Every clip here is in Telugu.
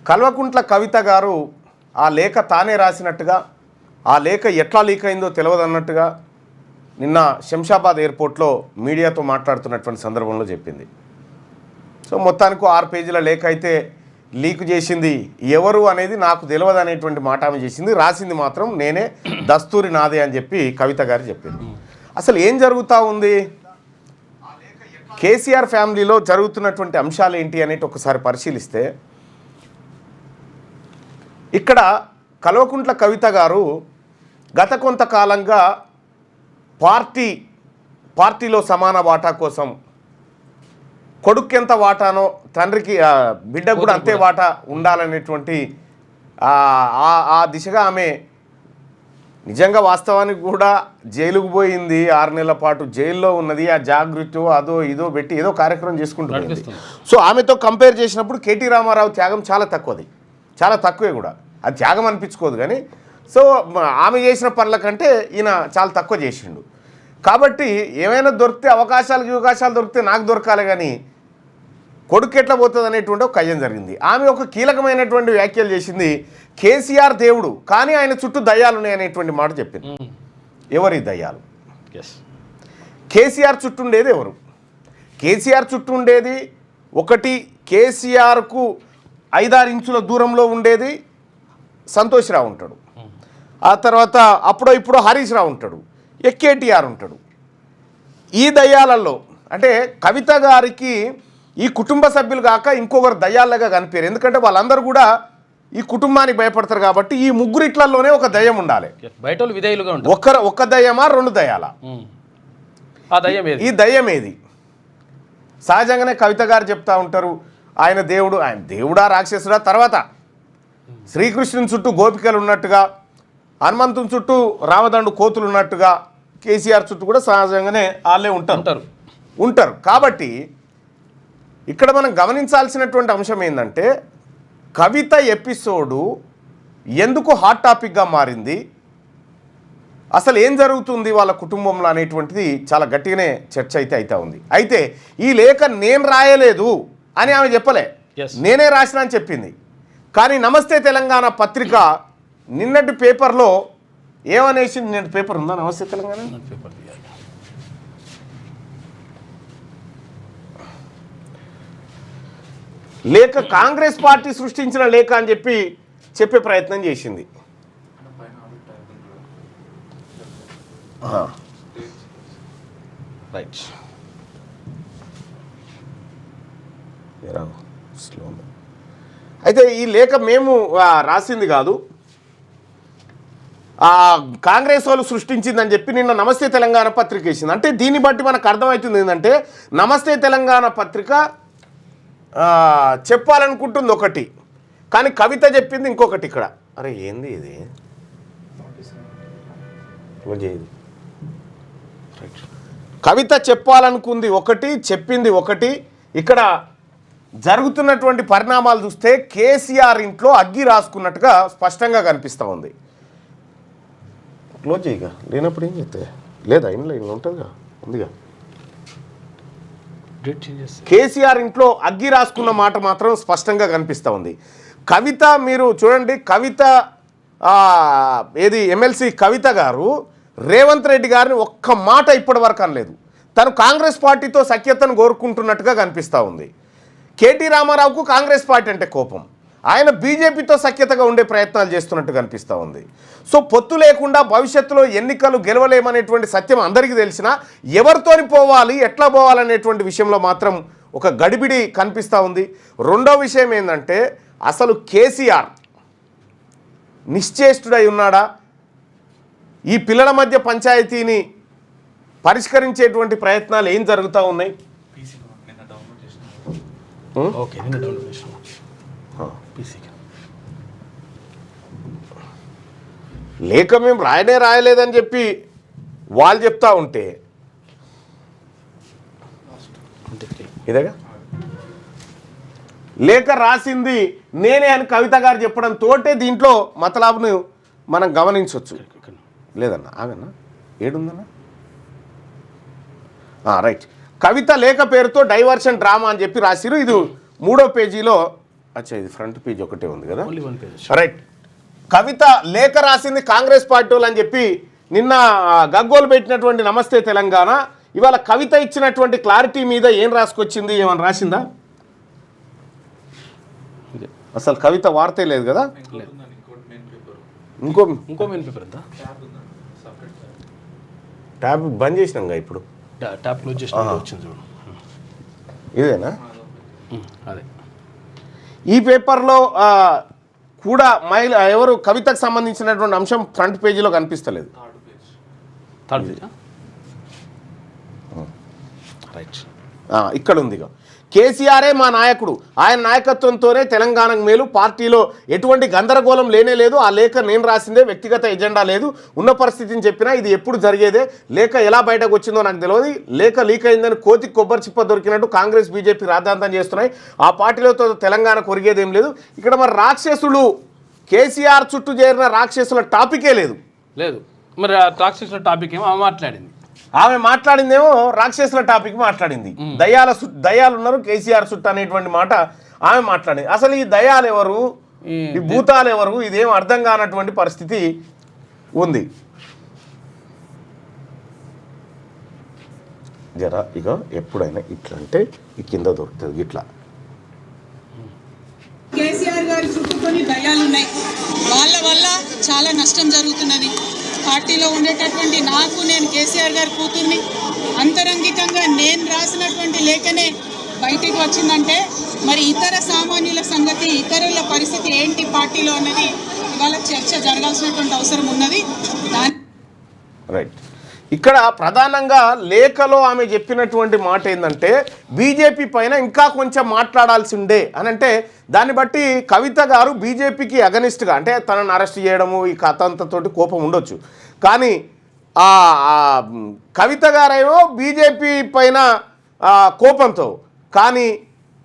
కల్వకుంట్ల కవిత గారు ఆ లేఖ తానే రాసినట్టుగా, ఆ లేఖ ఎట్లా లీక్ అయిందో తెలియదన్నట్టుగా నిన్న శంషాబాద్ ఎయిర్పోర్ట్లో మీడియాతో మాట్లాడుతున్నటువంటి సందర్భంలో చెప్పింది. సో మొత్తానికి 6 పేజీల లేఖ అయితే లీక్ చేసింది ఎవరు అనేది నాకు తెలియదు అనేటువంటి మాట ఆమె చేసింది. రాసింది మాత్రం నేనే, దస్తూరి నాదే అని చెప్పి కవిత గారు చెప్పింది. అసలు ఏం జరుగుతూ ఉంది, కేసీఆర్ ఫ్యామిలీలో జరుగుతున్నటువంటి అంశాలు ఏంటి అనేటి ఒకసారి పరిశీలిస్తే, ఇక్కడ కల్వకుంట్ల కవిత గారు గత కొంతకాలంగా పార్టీలో సమాన వాటా కోసం కొడుకు ఎంత వాటానో తండ్రికి బిడ్డకు కూడా అంతే వాటా ఉండాలనేటువంటి ఆ దిశగా ఆమె నిజంగా వాస్తవానికి కూడా జైలుకు పోయింది. 6 నెలల పాటు జైల్లో ఉన్నది. ఆ జాగృతి అదో ఇదో పెట్టి ఏదో కార్యక్రమం చేసుకుంటుంది. సో ఆమెతో కంపేర్ చేసినప్పుడు కేటీ రామారావు త్యాగం చాలా తక్కువది, చాలా తక్కువే కూడా. అది త్యాగం అనిపించుకోదు కానీ, సో ఆమె చేసిన పనుల కంటే ఈయన చాలా తక్కువ చేసిండు. కాబట్టి ఏమైనా దొరికితే అవకాశాలు దొరికితే నాకు దొరకాలి కానీ కొడుకు ఎట్లా పోతుంది అనేటువంటి ఒక కయ్యం జరిగింది. ఆమె ఒక కీలకమైనటువంటి వ్యాఖ్యలు చేసింది. కేసీఆర్ దేవుడు కానీ ఆయన చుట్టూ దయ్యాలు ఉన్నాయనేటువంటి మాట చెప్పింది. ఎవరి దయ్యాలు? కేసీఆర్ చుట్టూ ఉండేది ఎవరు? కేసీఆర్ చుట్టూ ఉండేది ఒకటి, కేసీఆర్కు 5-6 ఇంచుల దూరంలో ఉండేది సంతోష్ రావు ఉంటాడు. ఆ తర్వాత అప్పుడో ఇప్పుడు హరీష్ రావు ఉంటాడు, కేటీఆర్ ఉంటాడు. ఈ దయ్యాలలో అంటే కవిత గారికి ఈ కుటుంబ సభ్యులు కాక ఇంకొకరు దయ్యాలుగా కనిపించారు. ఎందుకంటే వాళ్ళందరూ కూడా ఈ కుటుంబానికి భయపడతారు కాబట్టి ఈ ముగ్గురిట్లలోనే ఒక దయ్యం ఉండాలి. బయట విధేయులుగా ఉంటారు. ఒక దయ్యమా 2 దయ్యాలా? ఈ దయ్యం ఏది? సహజంగానే కవిత గారు చెప్తా ఉంటారు ఆయన దేవుడా రాక్షసుడా. తర్వాత శ్రీకృష్ణుని చుట్టూ గోపికలు ఉన్నట్టుగా, హనుమంతుని చుట్టూ రామదండు కోతులు ఉన్నట్టుగా కేసీఆర్ చుట్టూ కూడా సహజంగానే వాళ్ళే ఉంటారు. కాబట్టి ఇక్కడ మనం గమనించాల్సినటువంటి అంశం ఏంటంటే, కవిత ఎపిసోడు ఎందుకు హాట్ టాపిక్గా మారింది, అసలు ఏం జరుగుతుంది వాళ్ళ కుటుంబంలో అనేటువంటిది చాలా గట్టిగానే చర్చ అయితే అవుతా ఉంది. అయితే ఈ లేఖ నేను రాయలేదు అని ఆమె చెప్పలే, నేనే రాసిన అని చెప్పింది. కానీ నమస్తే తెలంగాణ పత్రిక నిన్నటి పేపర్లో ఏమనేసి, నిన్నటి పేపర్ ఉందా నమస్తే తెలంగాణ పేపర్? లేఖ కాంగ్రెస్ పార్టీ సృష్టించిన లేఖ అని చెప్పే ప్రయత్నం చేసింది. రైట్, అయితే ఈ లేఖ మేము రాసింది కాదు, కాంగ్రెస్ వాళ్ళు సృష్టించిందని చెప్పి నిన్న నమస్తే తెలంగాణ పత్రిక వేసింది. అంటే దీన్ని బట్టి మనకు అర్థమవుతుంది ఏంటంటే, నమస్తే తెలంగాణ పత్రిక చెప్పాలనుకుంటుంది ఒకటి, కానీ కవిత చెప్పింది ఇంకొకటి. ఇక్కడ అరే ఏంది ఇది? కవిత చెప్పాలనుకుంది ఒకటి, చెప్పింది ఒకటి. ఇక్కడ జరుగుతున్నటువంటి పరిణామాలు చూస్తే కేసీఆర్ ఇంట్లో అగ్గి రాసుకున్నట్టుగా స్పష్టంగా కనిపిస్తూ ఉంది. క్లోజ్ చేయగా లేనప్పుడు ఏం చెప్తే లేదా ఇంట్లో ఉంటుందిగా, ఉందిగా. కేసీఆర్ ఇంట్లో అగ్గి రాసుకున్న మాట మాత్రం స్పష్టంగా కనిపిస్తూ ఉంది. కవిత మీరు చూడండి, కవిత ఎమ్మెల్సీ కవిత గారు రేవంత్ రెడ్డి గారిని ఒక్క మాట ఇప్పటి వరకు అనలేదు. తను కాంగ్రెస్ పార్టీతో సఖ్యతను కోరుకుంటున్నట్టుగా కనిపిస్తూ ఉంది. కేటీ రామారావుకు కాంగ్రెస్ పార్టీ అంటే కోపం, ఆయన బీజేపీతో సఖ్యతగా ఉండే ప్రయత్నాలు చేస్తున్నట్టు కనిపిస్తూ ఉంది. సో పొత్తు లేకుండా భవిష్యత్తులో ఎన్నికలు గెలవలేమనేటువంటి సత్యం అందరికీ తెలిసినా ఎవరితోని పోవాలి, ఎట్లా పోవాలనేటువంటి విషయంలో మాత్రం ఒక గడిబిడి కనిపిస్తూ ఉంది. రెండో విషయం ఏంటంటే, అసలు కేసీఆర్ నిశ్చేష్టుడై ఉన్నాడా? ఈ పిల్లల మధ్య పంచాయతీని పరిష్కరించేటువంటి ప్రయత్నాలు ఏం జరుగుతూ ఉన్నాయి? లేక మేము రాయలేదని చెప్పి వాళ్ళు చెప్తా ఉంటే ఇదేగా లేఖ రాసింది నేనే అని కవిత గారు చెప్పడం తోటే దీంట్లో మతలాబ్ను మనం గమనించవచ్చు. లేదన్నా ఆగన్నా, ఏడుందన్నా? రైట్, కవిత లేఖ పేరుతో డైవర్షన్ డ్రామా అని చెప్పి రాసిరు. ఇది 3వ పేజీలో అచ్చా ఇది ఫ్రంట్ పేజ్ ఒకటే ఉంది కదా, ఓన్లీ 1 పేజ్. రైట్. కవిత లేఖ రాసింది కాంగ్రెస్ పార్టీ వాళ్ళు అని చెప్పి నిన్న గగ్గోలు పెట్టినటువంటి నమస్తే తెలంగాణ ఇవాళ కవిత ఇచ్చినటువంటి క్లారిటీ మీద ఏం రాసుకొచ్చింది, ఏమని రాసిందా? అసలు కవిత వార్తే లేదు కదా, ఇంకో మెయిన్ పేపర్ ఎంత ట్యాబ్ బంద్ చేసినాం ఇప్పుడు, ట్యాప్ క్లోజ్ చేసి వచ్చింది చూడు, ఇదేనా? అదే ఈ పేపర్లో కూడా మహిళ ఎవరు కవితకు సంబంధించినటువంటి అంశం ఫ్రంట్ పేజీలో కనిపిస్తలేదు. థర్డ్ పేజ్ రైట్, ఇక్కడ ఉంది. కేసీఆరే మా నాయకుడు, ఆయన నాయకత్వంతోనే తెలంగాణకు మేలు, పార్టీలో ఎటువంటి గందరగోళం లేనే లేదు, ఆ లేఖ నేను రాసిందే, వ్యక్తిగత ఎజెండా లేదు, ఉన్న పరిస్థితిని చెప్పినా ఇది ఎప్పుడు జరిగేదే, లేఖ ఎలా బయటకు వచ్చిందో నాకు తెలియదు, లేఖ లీక్ అయిందని కోతికి కొబ్బరి చిప్ప దొరికినట్టు కాంగ్రెస్ బీజేపీ రాద్ధాంతం చేస్తున్నాయి, ఆ పార్టీలతో తెలంగాణ కొరిగేదేం లేదు. ఇక్కడ మరి రాక్షసులు కేసీఆర్ చుట్టూ చేరిన రాక్షసుల టాపికే లేదు. మరి ఆ రాక్షసుల టాపిక్ ఏమో మాట్లాడింది, ఆమె మాట్లాడిందేమో రాక్షసుల టాపిక్ మాట్లాడింది, దయాలు ఉన్నారు కేసీఆర్ చుట్టూ అనేటువంటి మాట ఆమె మాట్లాడింది. అసలు ఈ దయాలు ఎవరు, ఈ భూతాలు ఎవరు, ఇదేం అర్థం కానటువంటి పరిస్థితి ఉంది. జరా ఇక ఎప్పుడైనా ఇట్లా అంటే ఈ కింద దొరుకుతుంది ఇట్లా. కేసీఆర్ గారి చుట్టూ కొన్ని దయాలు ఉన్నాయి, వాళ్ళ వల్ల చాలా నష్టం జరుగుతున్నది. పార్టీలో ఉండేటటువంటి నేను కేసీఆర్ గారి కూతుర్ని, అంతరంగికంగా నేను రాసినటువంటి లేఖనే బయటికి వచ్చిందంటే మరి ఇతర సామాన్యుల సంగతి, ఇతరుల పరిస్థితి ఏంటి పార్టీలో అన్నది ఇవాళ చర్చ జరగాల్సినటువంటి అవసరం ఉన్నది. రైట్. ఇక్కడ ప్రధానంగా లేఖలో ఆమె చెప్పినటువంటి మాట ఏంటంటే బీజేపీ పైన ఇంకా కొంచెం మాట్లాడాల్సి ఉండే అని, అంటే దాన్ని బట్టి కవిత గారు బీజేపీకి అగనిస్ట్గా, అంటే తనను అరెస్ట్ చేయడము ఈ కథంతతోటి కోపం ఉండొచ్చు, కానీ కవిత గారేమో బీజేపీ పైన కోపంతో, కానీ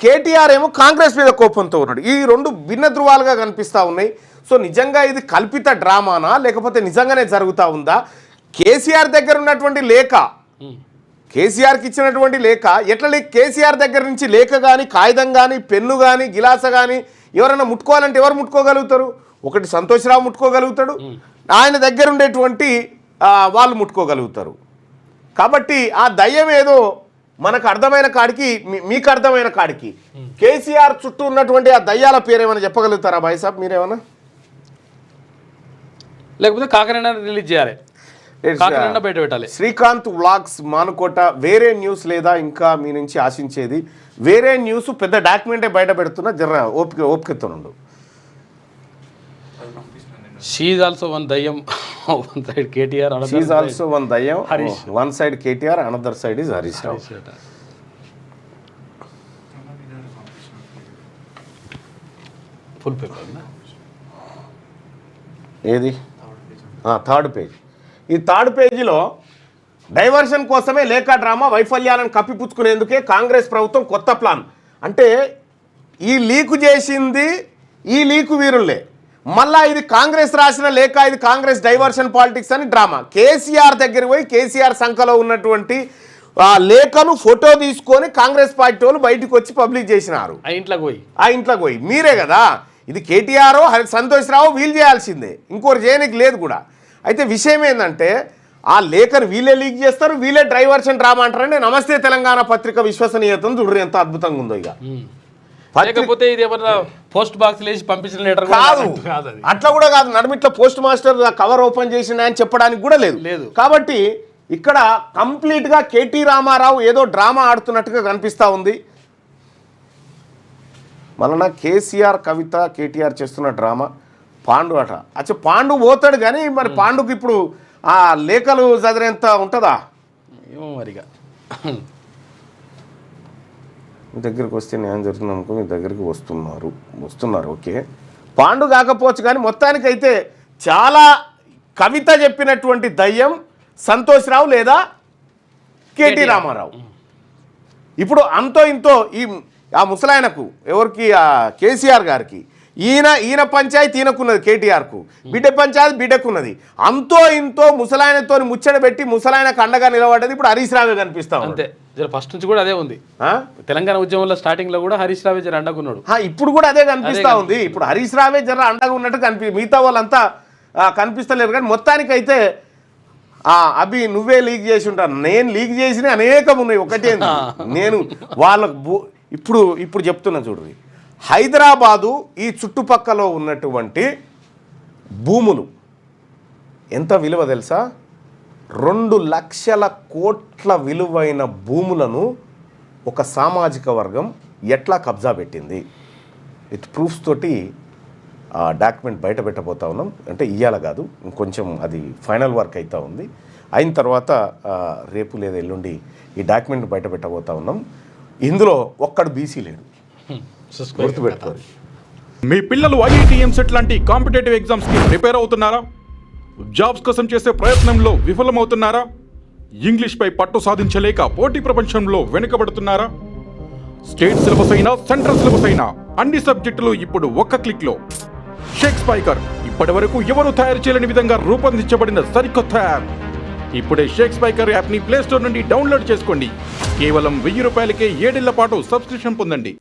కేటీఆర్ ఏమో కాంగ్రెస్ మీద కోపంతో ఉన్నాడు. ఈ రెండు భిన్న ధృవాలుగా కనిపిస్తూ ఉన్నాయి. సో నిజంగా ఇది కల్పిత డ్రామానా లేకపోతే నిజంగానే జరుగుతూ ఉందా? కేసీఆర్ దగ్గర ఉన్నటువంటి లేఖ, కేసీఆర్కి ఇచ్చినటువంటి లేఖ ఎట్లా కేసీఆర్ దగ్గర నుంచి లేఖ కానీ కాగితం కానీ పెన్ను కానీ గిలాస కానీ ఎవరైనా ముట్టుకోవాలంటే ఎవరు ముట్టుకోగలుగుతారు? ఒకటి సంతోష్ రావు ముట్టుకోగలుగుతాడు, ఆయన దగ్గర ఉండేటువంటి వాళ్ళు ముట్టుకోగలుగుతారు. కాబట్టి ఆ దయ్యం ఏదో మనకు అర్థమైన కాడికి, మీకు అర్థమైన కాడికి కేసీఆర్ చుట్టూ ఉన్నటువంటి ఆ దయ్యాల పేరు ఏమైనా చెప్పగలుగుతారా భాయ్ సాబ్ మీరేమన్నా? లేకపోతే కాకినాడ రిలీజ్ చేయాలి, బయట పెట్టాలి. శ్రీకాంత్ వ్లాగ్స్ మానుకోట, వేరే న్యూస్ లేదా ఇంకా మీ నుంచి ఆశించేది? వేరే న్యూస్ పెద్ద డాక్యుమెంటే బయట పెడుతున్నా, జర ఓపికతో ఉండు. She is also one దయ్యం, one side KTR, she is also one దయ్యం, one side KTR, another side is Harish Rao. Full paper ఏది? Third page. ఈ థర్డ్ పేజీలో డైవర్షన్ కోసమే లేఖ డ్రామా, వైఫల్యాలను కప్పిపుచ్చుకునేందుకే కాంగ్రెస్ ప్రభుత్వం కొత్త ప్లాన్. అంటే ఈ లీకు చేసింది ఈ లీకు వీరులే, మళ్ళా ఇది కాంగ్రెస్ రాసిన లేఖ, ఇది కాంగ్రెస్ డైవర్షన్ పాలిటిక్స్ అని డ్రామా. కేసీఆర్ దగ్గర పోయి కేసీఆర్ సంఖలో ఉన్నటువంటి ఆ లేఖను ఫోటో తీసుకొని కాంగ్రెస్ పార్టీ వాళ్ళు బయటకు వచ్చి పబ్లిక్ చేసినారు. ఆ ఇంట్లోకి పోయి మీరే కదా, ఇది కేటీఆర్ సంతోష్ రావు వీళ్ళు చేయాల్సిందే, ఇంకోటి చేయడానికి లేదు కూడా. అయితే విషయం ఏంటంటే ఆ లేఖను వీళ్ళే లీక్ చేస్తారు, వీళ్ళే డైవర్షన్ డ్రామా అంటారంటే నమస్తే తెలంగాణ పత్రిక విశ్వసనీయతను చూడరు ఎంత అద్భుతంగా ఉందో. ఇక లేకపోతే ఇది ఏమన్నా పోస్ట్ బాక్స్ లేచి పంపించిన లెటర్ కాదు, అట్లా కూడా కాదు, నడుమిట్లా పోస్ట్ మాస్టర్ కవర్ ఓపెన్ చేసిన అని చెప్పడానికి కూడా లేదు. కాబట్టి ఇక్కడ కంప్లీట్గా కేటీ రామారావు ఏదో డ్రామా ఆడుతున్నట్టుగా కనిపిస్తూ ఉంది. మళ్ళా కేసీఆర్ కవిత కేటీఆర్ చేస్తున్న డ్రామా. పాండు అట, అచ్చా పాండు పోతాడు కానీ మరి పాండుకి ఇప్పుడు ఆ లేఖలు చదివేంత ఉంటుందా ఏమో మరిగా. మీ దగ్గరికి వస్తే న్యాయం జరుగుతుంది అనుకో, మీ దగ్గరికి వస్తున్నారు ఓకే, పాండు కాకపోవచ్చు కానీ మొత్తానికైతే చాలా కవిత చెప్పినటువంటి దయ్యం సంతోష్ రావు లేదా కేటీ రామారావు. ఇప్పుడు అంతో ఇంతో ఆ ముసలాయనకు ఎవరికి, ఆ కేసీఆర్ గారికి ఈయన పంచాయతీ ఈయనకున్నది, కేటీఆర్కు బిడ్డ పంచాయతీ బిడ్డకున్నది. అంతో ఇంతో ముసలాయనతో ముచ్చట పెట్టి ముసలాయనకు అండగా నిలబడ్డది ఇప్పుడు హరీష్ రావే కనిపిస్తా ఉంది. ఫస్ట్ నుంచి కూడా అదే ఉంది. ఆ? తెలంగాణ ఉద్యమంలో స్టార్టింగ్ లో కూడా హరీష్ రావే జర అండకున్నాడు. ఇప్పుడు కూడా అదే కనిపిస్తా ఉంది. ఇప్పుడు హరీష్ రావే జర అండగా ఉన్నట్టు మిగతా వాళ్ళంతా కనిపిస్తలేరు. కానీ మొత్తానికైతే అభి నువ్వే లీక్ చేసి ఉంటాను, నేను లీక్ చేసిన అనేకం ఉన్నాయి. ఒకటే నేను వాళ్ళకు ఇప్పుడు చెప్తున్నా చూడండి, హైదరాబాదు ఈ చుట్టుపక్కల ఉన్నటువంటి భూములు ఎంత విలువ తెలుసా? 2 లక్షల కోట్ల విలువైన భూములను ఒక సామాజిక వర్గం ఎట్లా కబ్జా పెట్టింది, విత్ ప్రూఫ్స్ తోటి డాక్యుమెంట్ బయట పెట్టబోతా ఉన్నాం. అంటే ఇయ్యాల కాదు, ఇంకొంచెం అది ఫైనల్ వర్క్ అవుతూ ఉంది. అయిన తర్వాత రేపు లేదా ఎల్లుండి ఈ డాక్యుమెంట్ బయట పెట్టబోతా ఉన్నాం. ఇందులో ఒక్కడు బీసీ లేడు, గుర్తుపెట్టుకోండి. మీ పిల్లలు IIT సెట్ లాంటి కాంపిటేటివ్ ఎగ్జామ్స్కి ప్రిపేర్ అవుతున్నారా? జాబ్స్ కోసం చేసే ప్రయత్నంలో విఫలమవుతున్నారా? ఇంగ్లీష్పై పట్టు సాధించలేక పోటీ ప్రపంచంలో వెనుకబడుతున్నారా? స్టేట్ సిలబస్ అయినా సెంట్రల్ సిలబస్ అయినా అన్ని సబ్జెక్టులు ఇప్పుడు ఒక్క క్లిక్లో. షేక్ స్పైకర్ ఇప్పటి వరకు ఎవరు తయారు చేయలేని విధంగా రూపొందించబడిన సరికొత్త యాప్. ఇప్పుడే షేక్ స్పైకర్ యాప్ని ప్లేస్టోర్ నుండి డౌన్లోడ్ చేసుకోండి. కేవలం 1000 రూపాయలకే 7 ఏళ్ల పాటు సబ్స్క్రిప్షన్ పొందండి.